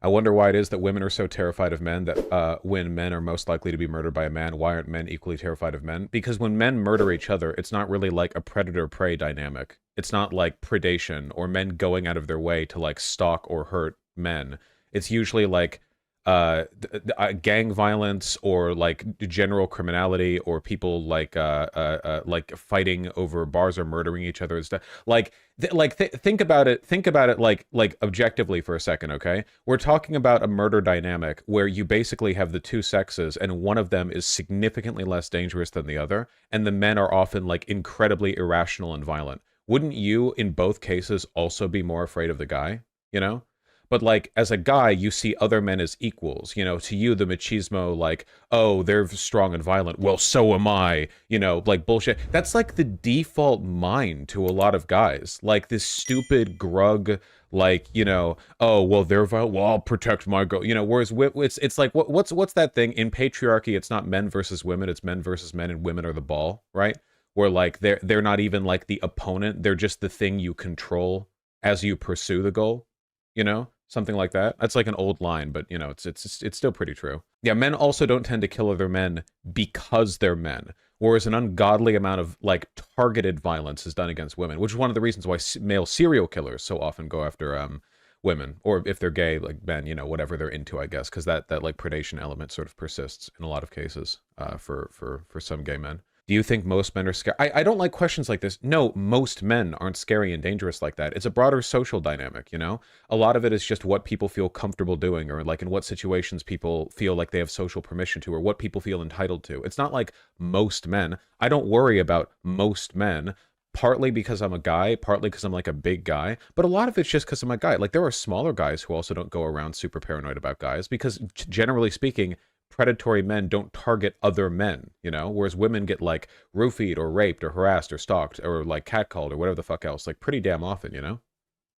I wonder why it is that women are so terrified of men that when men are most likely to be murdered by a man, why aren't men equally terrified of men? Because when men murder each other, it's not really like a predator-prey dynamic. It's not like predation or men going out of their way to like stalk or hurt men. It's usually like gang violence or like general criminality or people like fighting over bars or murdering each other and stuff. Think about it. Think about it like objectively for a second, okay? We're talking about a murder dynamic where you basically have the two sexes and one of them is significantly less dangerous than the other, and the men are often like incredibly irrational and violent. Wouldn't you, in both cases, also be more afraid of the guy? You know? But like as a guy, you see other men as equals. You know, to you the machismo, like, oh, they're strong and violent. Well, so am I. You know, like bullshit. That's like the default mind to a lot of guys. Like this stupid grug, like, you know, oh, well, they're violent. Well, I'll protect my girl. You know, whereas it's like what's that thing in patriarchy? It's not men versus women. It's men versus men, and women are the ball, right? Where like they're not even like the opponent. They're just the thing you control as you pursue the goal. You know, something like that. That's like an old line, but you know, it's still pretty true. Yeah, men also don't tend to kill other men because they're men, whereas an ungodly amount of like targeted violence is done against women, which is one of the reasons why male serial killers so often go after women, or if they're gay, like men, you know, whatever they're into, I guess, because that like predation element sort of persists in a lot of cases for some gay men. Do you think most men are scared? I don't like questions like this. No, most men aren't scary and dangerous like that. It's a broader social dynamic, you know? A lot of it is just what people feel comfortable doing, or like in what situations people feel like they have social permission to, or what people feel entitled to. It's not like most men. I don't worry about most men, partly because I'm a guy, partly because I'm like a big guy, but a lot of it's just because I'm a guy. Like there are smaller guys who also don't go around super paranoid about guys because generally speaking, predatory men don't target other men, you know, whereas women get like roofied or raped or harassed or stalked or like catcalled or whatever the fuck else, like pretty damn often, you know?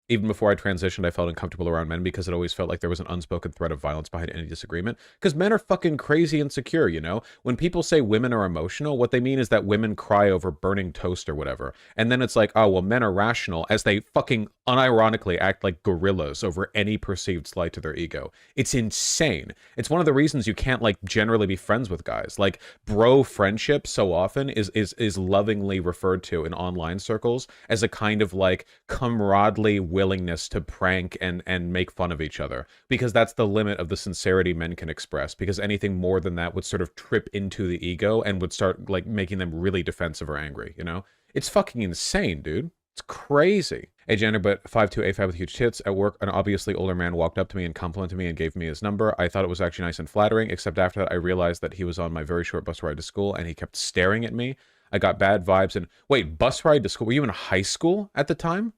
Even before I transitioned, I felt uncomfortable around men because it always felt like there was an unspoken threat of violence behind any disagreement. Because men are fucking crazy and insecure, you know? When people say women are emotional, what they mean is that women cry over burning toast or whatever. And then it's like, oh, well, men are rational as they fucking unironically act like gorillas over any perceived slight to their ego. It's insane. It's one of the reasons you can't, like, generally be friends with guys. Like, bro friendship so often is lovingly referred to in online circles as a kind of, like, camaraderie willingness to prank and make fun of each other, because that's the limit of the sincerity men can express, because anything more than that would sort of trip into the ego and would start like making them really defensive or angry, you know? It's fucking insane, dude. It's crazy. Hey, Jenner, but 5'2", A5 with huge tits. At work, an obviously older man walked up to me and complimented me and gave me his number. I thought it was actually nice and flattering, except after that I realized that he was on my very short bus ride to school and he kept staring at me. I got bad vibes and... Wait, bus ride to school? Were you in high school at the time?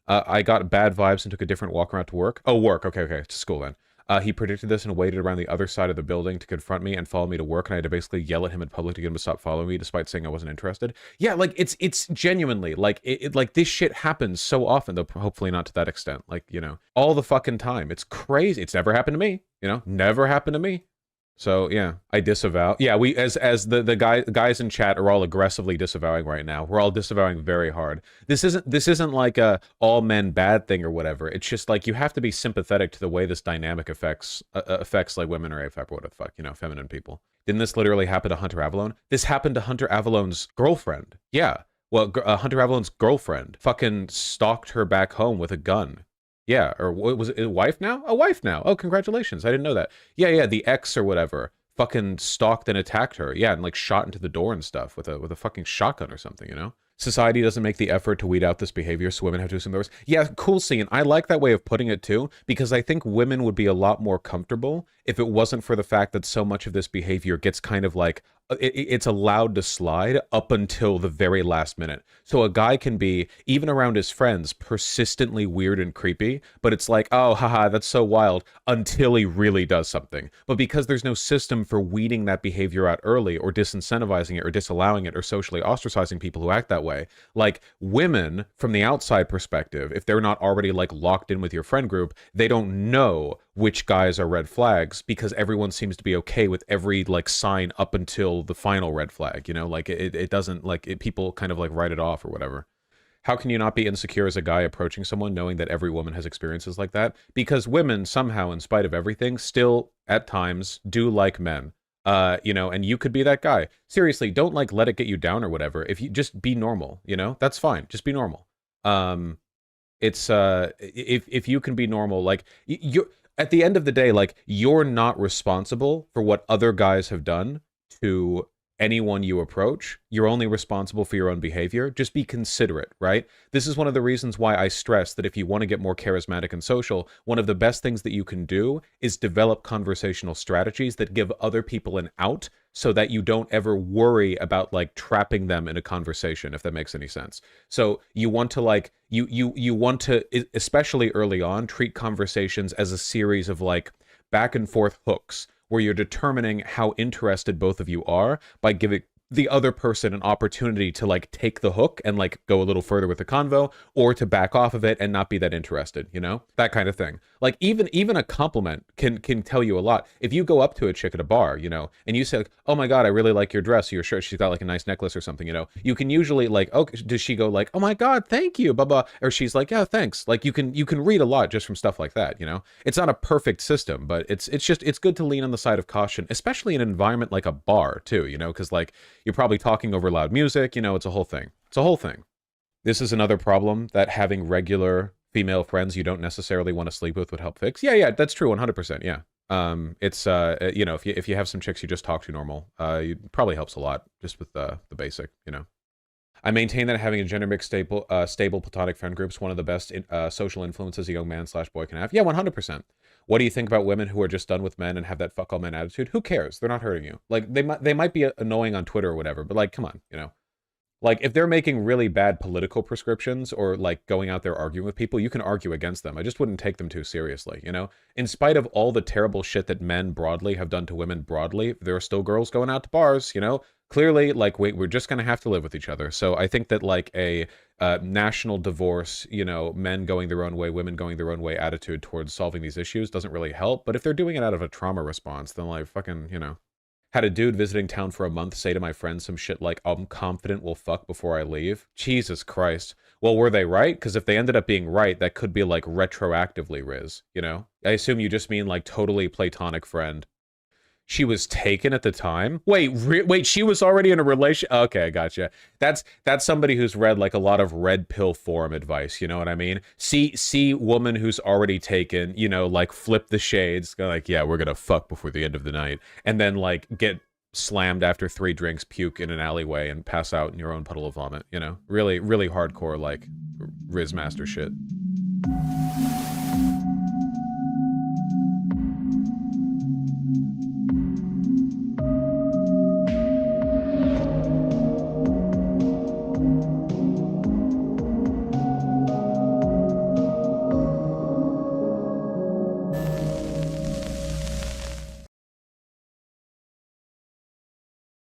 I got bad vibes and took a different walk around to work. Oh, work. Okay, to school then. He predicted this and waited around the other side of the building to confront me and follow me to work, and I had to basically yell at him in public to get him to stop following me, despite saying I wasn't interested. Yeah, like, it's genuinely, like, like, this shit happens so often, though hopefully not to that extent. Like, you know, all the fucking time. It's crazy. It's never happened to me, you know? Never happened to me. So yeah, I disavow. Yeah, we as the guys in chat are all aggressively disavowing right now. We're all disavowing very hard. This isn't like a all men bad thing or whatever. It's just like you have to be sympathetic to the way this dynamic affects like women or AFAB or what the fuck, you know, feminine people. Didn't this literally happen to Hunter Avalon? This happened to Hunter Avalon's girlfriend. Yeah. Well, Hunter Avalon's girlfriend fucking stalked her back home with a gun. Yeah, or what was it, a wife now? A wife now. Oh, congratulations. I didn't know that. Yeah, the ex or whatever fucking stalked and attacked her. Yeah, and like shot into the door and stuff with a fucking shotgun or something, you know? Society doesn't make the effort to weed out this behavior, so women have to assume those. Yeah, cool scene. I like that way of putting it too, because I think women would be a lot more comfortable if it wasn't for the fact that so much of this behavior gets kind of like, it's allowed to slide up until the very last minute. So a guy can be, even around his friends, persistently weird and creepy, but it's like, oh, haha, that's so wild, until he really does something. But because there's no system for weeding that behavior out early, or disincentivizing it, or disallowing it, or socially ostracizing people who act that way, like women, from the outside perspective, if they're not already like locked in with your friend group, they don't know which guys are red flags, because everyone seems to be okay with every like sign up until the final red flag, you know? Like it doesn't, like, people kind of like write it off or whatever. How can you not be insecure as a guy approaching someone knowing that every woman has experiences like that? Because women somehow, in spite of everything, still at times do like men. You know, and you could be that guy. Seriously, don't like let it get you down or whatever. If you just be normal, you know, that's fine. Just be normal. It's if you can be normal, like you're at the end of the day, like you're not responsible for what other guys have done to anyone you approach. You're only responsible for your own behavior. Just be considerate, right? This is one of the reasons why I stress that if you want to get more charismatic and social, one of the best things that you can do is develop conversational strategies that give other people an out so that you don't ever worry about like trapping them in a conversation, if that makes any sense. So you want to like, you want to, especially early on, treat conversations as a series of like back and forth hooks where you're determining how interested both of you are by giving the other person an opportunity to like take the hook and like go a little further with the convo, or to back off of it and not be that interested, you know, that kind of thing. Like even a compliment can tell you a lot. If you go up to a chick at a bar, you know, and you say like, oh my god, I really like your dress, your shirt, she's got like a nice necklace or something, you know, you can usually like, oh, does she go like, oh my god, thank you, blah blah, or she's like, yeah, thanks. Like you can read a lot just from stuff like that, you know. It's not a perfect system, but it's good to lean on the side of caution, especially in an environment like a bar too, you know, because like you're probably talking over loud music, you know, it's a whole thing. It's a whole thing. This is another problem that having regular female friends you don't necessarily want to sleep with would help fix. Yeah, that's true, 100%, yeah. It's, you know, if you have some chicks you just talk to normal, it probably helps a lot just with the basic, you know. I maintain that having a gender mixed stable platonic friend group is one of the best social influences a young man / boy can have. Yeah, 100%. What do you think about women who are just done with men and have that fuck all men attitude? Who cares? They're not hurting you. Like they might be annoying on Twitter or whatever, but like, come on, you know. Like if they're making really bad political prescriptions or like going out there arguing with people, you can argue against them. I just wouldn't take them too seriously, you know? In spite of all the terrible shit that men broadly have done to women broadly, there are still girls going out to bars, you know? Clearly, like, wait, we're just going to have to live with each other. So I think that like a national divorce, you know, men going their own way, women going their own way attitude towards solving these issues doesn't really help. But if they're doing it out of a trauma response, then like fucking, you know. Had a dude visiting town for a month say to my friend some shit like, I'm confident we'll fuck before I leave. Jesus Christ. Well, were they right? Because if they ended up being right, that could be like retroactively Riz, you know? I assume you just mean like totally platonic friend. She was taken at the time? Wait, she was already in a relation? Okay, I gotcha. That's somebody who's read like a lot of red pill forum advice, you know what I mean? See woman who's already taken, you know, like flip the shades, go like, yeah, we're gonna fuck before the end of the night, and then like get slammed after 3 drinks, puke in an alleyway, and pass out in your own puddle of vomit, you know? Really, really hardcore, like, Riz Master shit.